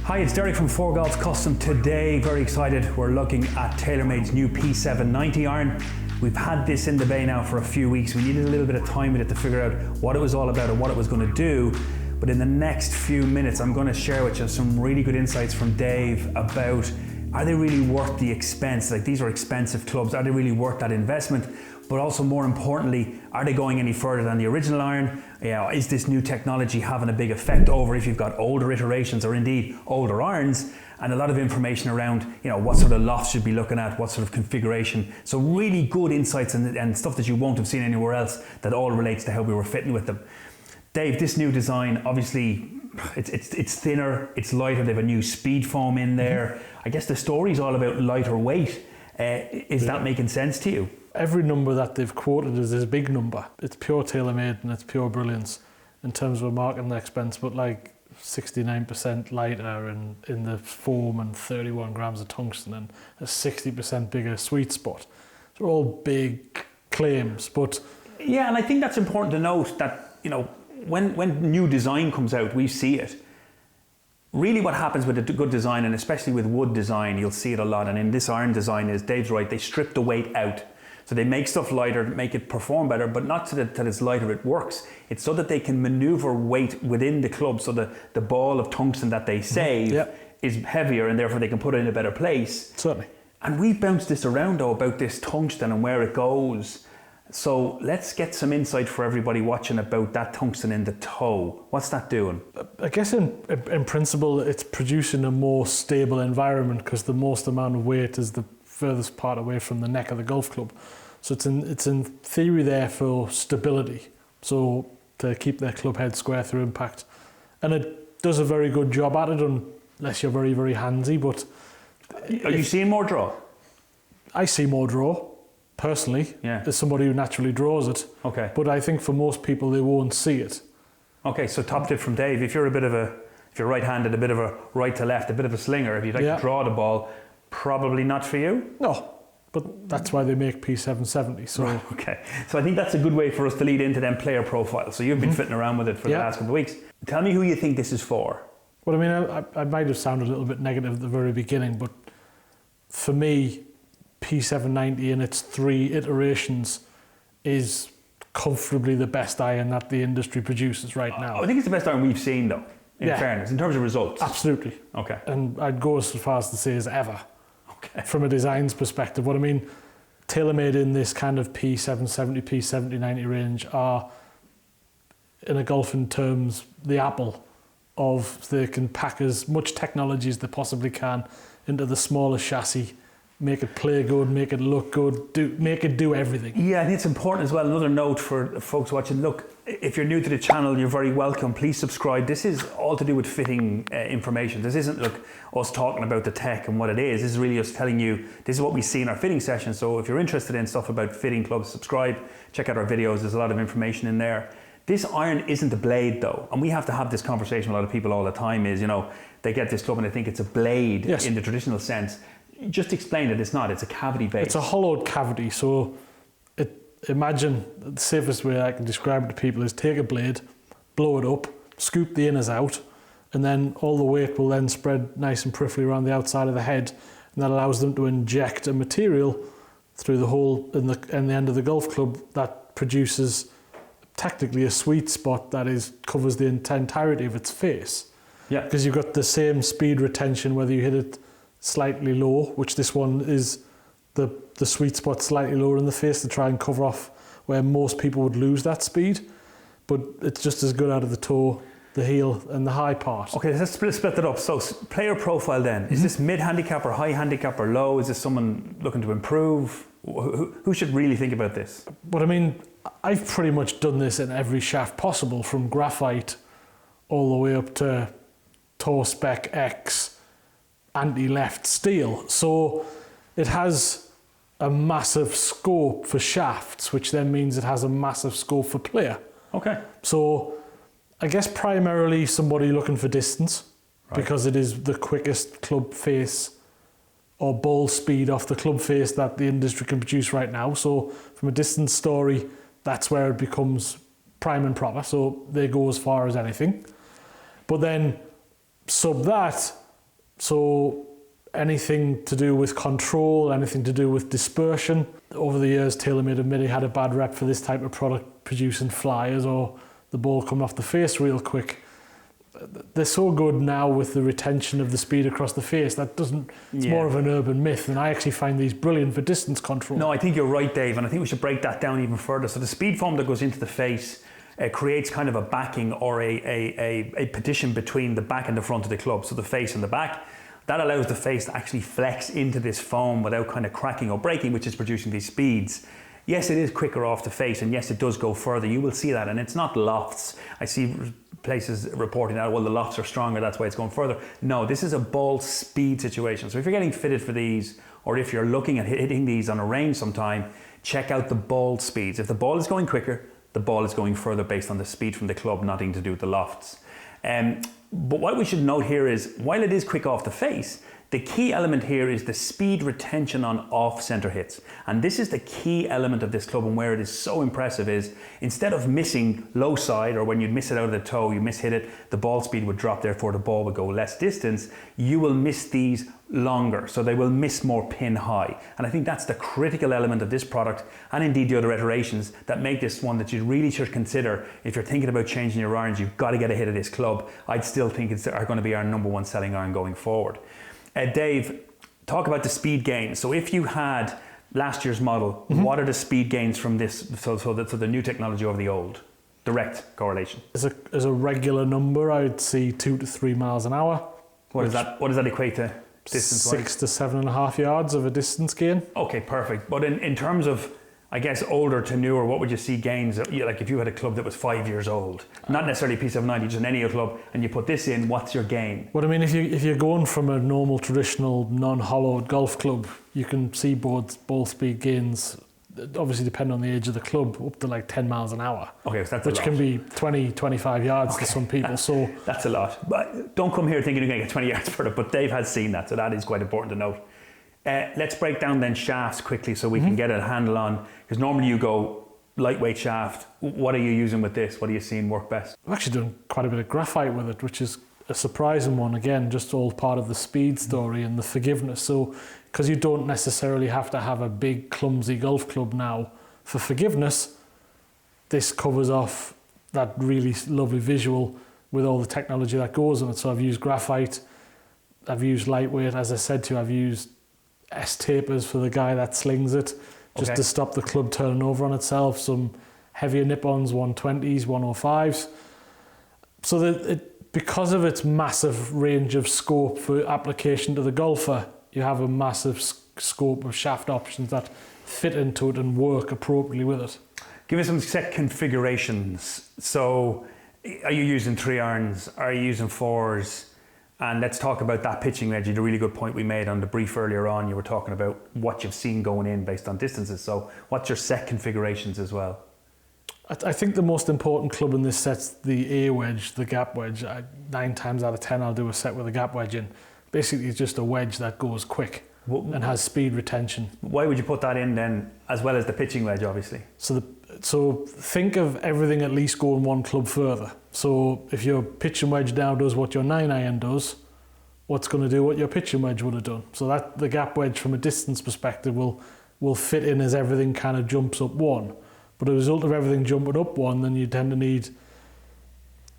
Hi, it's Derek from ForeGolf Custom. Today, very excited, we're looking at TaylorMade's new P790 Iron. We've had this in the bay now for a few weeks. We needed a little bit of time with it to figure out what it was all about and what it was going to do. But in the next few minutes, I'm going to share with you some really good insights from Dave about, are they really worth the expense? Like, these are expensive clubs. Are they really worth that investment? But also, more importantly, are they going any further than the original iron? Is this new technology having a big effect over if you've got older iterations or indeed older irons? And a lot of information around, what sort of loft should be looking at, what sort of configuration. So really good insights and stuff that you won't have seen anywhere else that all relates to how we were fitting with them. Dave, this new design, obviously, it's thinner, it's lighter. They have a new speed foam in there. I guess the story's all about lighter weight. Is that making sense to you? Every number that they've quoted is this big number. It's pure TaylorMade and it's pure brilliance in terms of marketing expense, but like 69% lighter in the foam and 31 grams of tungsten and a 60% bigger sweet spot. They're all big claims, but... Yeah, and I think that's important to note that, when new design comes out, we see it. Really what happens with a good design, and especially with wood design, you'll see it a lot, and in this iron design is, Dave's right, they strip the weight out. So they make stuff lighter, make it perform better, but not so that it's lighter, it works. It's so that they can maneuver weight within the club, so the ball of tungsten that they save is heavier, and therefore they can put it in a better place. Certainly. And we bounced this around though about this tungsten and where it goes. So let's get some insight for everybody watching about that tungsten in the toe. What's that doing? I guess in principle, it's producing a more stable environment because the most amount of weight is the furthest part away from the neck of the golf club. So it's in theory there for stability. So to keep their club head square through impact. And it does a very good job at it unless you're very, very handsy. But are you seeing more draw? I see more draw. Personally, as somebody who naturally draws it. Okay. But I think for most people, they won't see it. Okay, so top tip from Dave, if you're right-handed, a bit of a right to left, a bit of a slinger, if you'd like to draw the ball, probably not for you? No, but that's why they make P790. So. Right, okay, so I think that's a good way for us to lead into them player profiles. So you've been fitting around with it for the last couple of weeks. Tell me who you think this is for. Well, I mean, I might have sounded a little bit negative at the very beginning, but for me, P790 in its 3 iterations is comfortably the best iron that the industry produces right now. I think it's the best iron we've seen though, in fairness, in terms of results. Absolutely. Okay. And I'd go as far as to say as ever. Okay. From a designs perspective. What I mean, TaylorMade in this kind of P770, P790 range are, in a golfing terms, the apple of, they can pack as much technology as they possibly can into the smallest chassis. Make it play good, make it look good, make it do everything. Yeah, I think it's important as well. Another note for folks watching, look, if you're new to the channel, you're very welcome. Please subscribe. This is all to do with fitting information. This isn't us talking about the tech and what it is. This is really us telling you, this is what we see in our fitting sessions. So if you're interested in stuff about fitting clubs, subscribe, check out our videos. There's a lot of information in there. This iron isn't a blade though. And we have to have this conversation with a lot of people all the time is, they get this club and they think it's a blade in the traditional sense. Just explain it, it's not, it's a cavity base. It's a hollowed cavity, so imagine the safest way I can describe it to people is take a blade, blow it up, scoop the inners out, and then all the weight will then spread nice and peripherally around the outside of the head, and that allows them to inject a material through the hole in the end of the golf club that produces technically a sweet spot that covers the entirety of its face. Yeah. Because you've got the same speed retention whether you hit it slightly low, which this one is the sweet spot slightly lower in the face to try and cover off where most people would lose that speed, but it's just as good out of the toe, the heel and the high part. Okay, let's split that up. So player profile then, is this mid handicapper, high handicapper, low? Is this someone looking to improve? Who should really think about this? But I mean, I've pretty much done this in every shaft possible, from graphite all the way up to Toe Spec X anti-left steel. So it has a massive scope for shafts, which then means it has a massive scope for player. Okay. So I guess primarily somebody looking for distance, because it is the quickest club face or ball speed off the club face that the industry can produce right now. So from a distance story, that's where it becomes prime and proper. So they go as far as anything. But then sub that, So anything to do with control, anything to do with dispersion. Over the years, TaylorMade have maybe had a bad rep for this type of product producing flyers or the ball coming off the face real quick. They're so good now with the retention of the speed across the face. That doesn't, it's more of an urban myth, and I actually find these brilliant for distance control. No, I think you're right, Dave, and I think we should break that down even further. So the speed foam that goes into the face creates kind of a backing or a partition between the back and the front of the club, so the face and the back. That allows the face to actually flex into this foam without kind of cracking or breaking, which is producing these speeds. Yes, it is quicker off the face, and yes, it does go further. You will see that, and it's not lofts. I see places reporting that, well, the lofts are stronger, that's why it's going further. No, this is a ball speed situation. So if you're getting fitted for these, or if you're looking at hitting these on a range sometime, check out the ball speeds. If the ball is going quicker, the ball is going further based on the speed from the club, nothing to do with the lofts. But what we should note here is, while it is quick off the face, the key element here is the speed retention on off-center hits. And this is the key element of this club, and where it is so impressive is, instead of missing low side, or when you'd miss it out of the toe, you miss hit it, the ball speed would drop, therefore the ball would go less distance, you will miss these longer, so they will miss more pin high. And I think that's the critical element of this product, and indeed the other iterations, that make this one that you really should consider. If you're thinking about changing your irons, you've got to get a hit of this club. I'd still think it's going to be our #1 selling iron going forward. Dave, talk about the speed gains. So if you had last year's model, what are the speed gains from this, so the new technology over the old? Direct correlation. As a regular number, I'd see 2 to 3 miles an hour. What does that equate to distance-wise? 6 to 7.5 yards of a distance gain. Okay, perfect. But in terms of, I guess, older to newer, what would you see gains? Like if you had a club that was 5 years old, not necessarily P790, just an any other club, and you put this in, what's your gain? Well, I mean, if you're going from a normal, traditional, non-hollowed golf club, you can see ball speed gains, obviously depending on the age of the club, up to like 10 miles an hour. Okay, so that's which a lot. Can be 20, 25 yards to some people. So that's a lot. But don't come here thinking you're going to get 20 yards further, but Dave has seen that, so that is quite important to note. Let's break down then shafts quickly so we can get a handle on, because normally you go lightweight shaft. What are you using with this? What are you seeing work best? I've actually done quite a bit of graphite with it, which is a surprising one. Again, just all part of the speed story and the forgiveness. So, because you don't necessarily have to have a big, clumsy golf club now for forgiveness, this covers off that really lovely visual with all the technology that goes on it. So I've used graphite, I've used lightweight, as I said to you, I've used S-tapers for the guy that slings it, just to stop the club turning over on itself, some heavier nip-ons, 120s, 105s. So that because of its massive range of scope for application to the golfer, you have a massive scope of shaft options that fit into it and work appropriately with it. Give us some set configurations. So are you using 3 irons? Are you using 4s? And let's talk about that pitching wedge. You had a really good point we made on the brief earlier on. You were talking about what you've seen going in based on distances. So what's your set configurations as well? I think the most important club in this set's the A wedge, the gap wedge. 9 times out of 10 I'll do a set with a gap wedge in. Basically it's just a wedge that goes quick and has speed retention. Why would you put that in then, as well as the pitching wedge obviously? So think of everything at least going one club further. So if your pitching wedge now does what your 9 iron does, what's going to do what your pitching wedge would have done? So that the gap wedge from a distance perspective will fit in as everything kind of jumps up one. But as a result of everything jumping up one, then you tend to need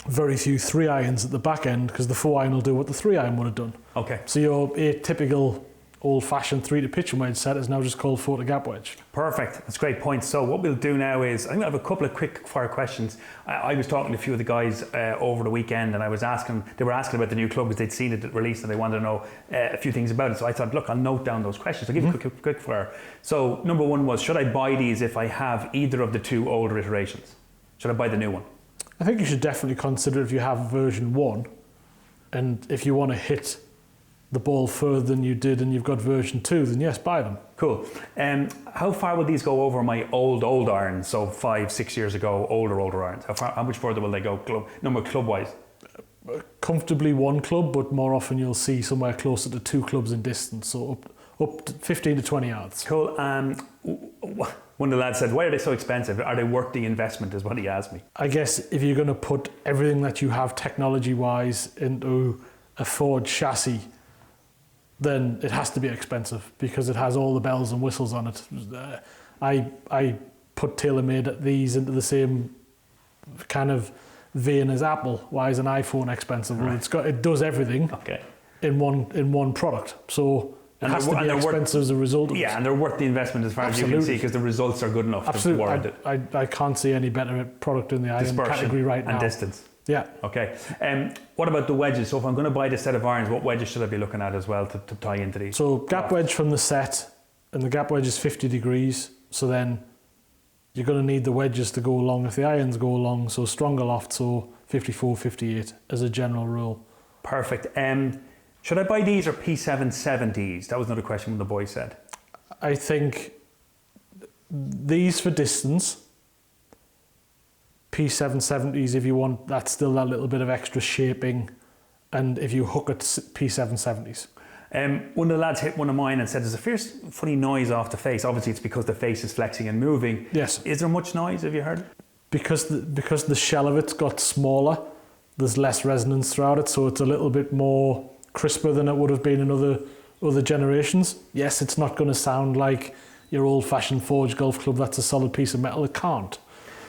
very few 3 irons at the back end, because the 4 iron will do what the 3 iron would have done. Okay. So your typical old-fashioned 3 to pitching wedge set is now just called 4 to gap wedge. Perfect. That's a great point. So what we'll do now is, I'm going to have a couple of quick fire questions. I was talking to a few of the guys over the weekend, and they were asking about the new club because they'd seen it released and they wanted to know a few things about it. So I thought, look, I'll note down those questions. I'll give you a quick fire. So number 1 was, should I buy these if I have either of the 2 older iterations? Should I buy the new one? I think you should definitely consider if you have version 1, and if you want to hit the ball further than you did and you've got version 2, then yes, buy them. Cool. How far will these go over my old irons? So 5-6 years ago, older irons. How much further will they go club wise? Comfortably 1 club, but more often you'll see somewhere closer to 2 clubs in distance, so up to 15 to 20 yards. Cool. One of the lads said, why are they so expensive? Are they worth the investment, is what he asked me. I guess if you're going to put everything that you have technology wise into a forged chassis, then it has to be expensive because it has all the bells and whistles on it. I put TaylorMade these into the same kind of vein as Apple. Why is an iPhone expensive? Well, it does everything in one product. So it has to be expensive as a result of it. Yeah, and they're worth the investment as far as you can see because the results are good enough to warrant it. I can't see any better product in the iron category right now. And distance. Yeah. Okay. What about the wedges? So if I'm going to buy this set of irons, what wedges should I be looking at as well to tie into these? So gap wedge from the set, and the gap wedge is 50 degrees. So then you're going to need the wedges to go along if the irons go along. So stronger loft, so 54, 58 as a general rule. Perfect. Should I buy these or P770s? That was another question the boy said. I think these for distance, P770s if you want that still that little bit of extra shaping, and if you hook it, P770s. One of the lads hit one of mine and said there's a fierce funny noise off the face. Obviously it's because the face is flexing and moving. Yes. Is there much noise? Have you heard it? Because the shell of it's got smaller, there's less resonance throughout it, so it's a little bit more crisper than it would have been in other generations. Yes, it's not going to sound like your old-fashioned Forge Golf Club that's a solid piece of metal. It can't.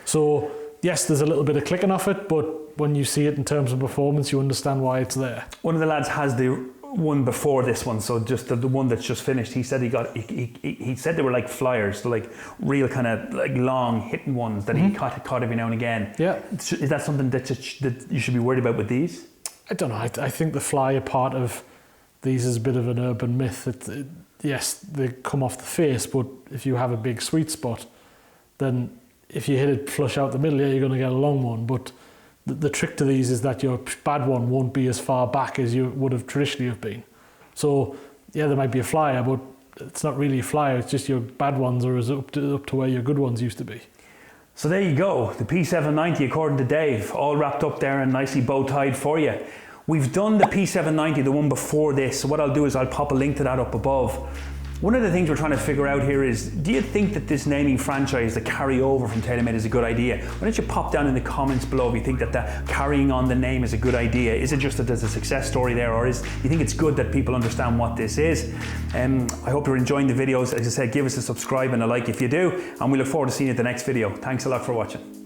So yes, there's a little bit of clicking off it, but when you see it in terms of performance, you understand why it's there. One of the lads has the one before this one, so just the one that's just finished. He said he said they were like flyers, so like real kind of like long hitting ones that he caught every now and again. Yeah. Is that something that you should be worried about with these? I don't know. I think the flyer part of these is a bit of an urban myth. Yes, they come off the face, but if you have a big sweet spot, then if you hit it flush out the middle, yeah, you're going to get a long one. But the trick to these is that your bad one won't be as far back as you would have traditionally have been. So yeah, there might be a flyer, but it's not really a flyer. It's just your bad ones are up to where your good ones used to be. So there you go, the P790 according to Dave, all wrapped up there and nicely bow-tied for you. We've done the P790, the one before this, so what I'll do is I'll pop a link to that up above. One of the things we're trying to figure out here is, do you think that this naming franchise, the carry over from TaylorMade, is a good idea? Why don't you pop down in the comments below if you think that the carrying on the name is a good idea? Is it just that there's a success story there, or you think it's good that people understand what this is? I hope you're enjoying the videos. As I said, give us a subscribe and a like if you do, and we look forward to seeing you at the next video. Thanks a lot for watching.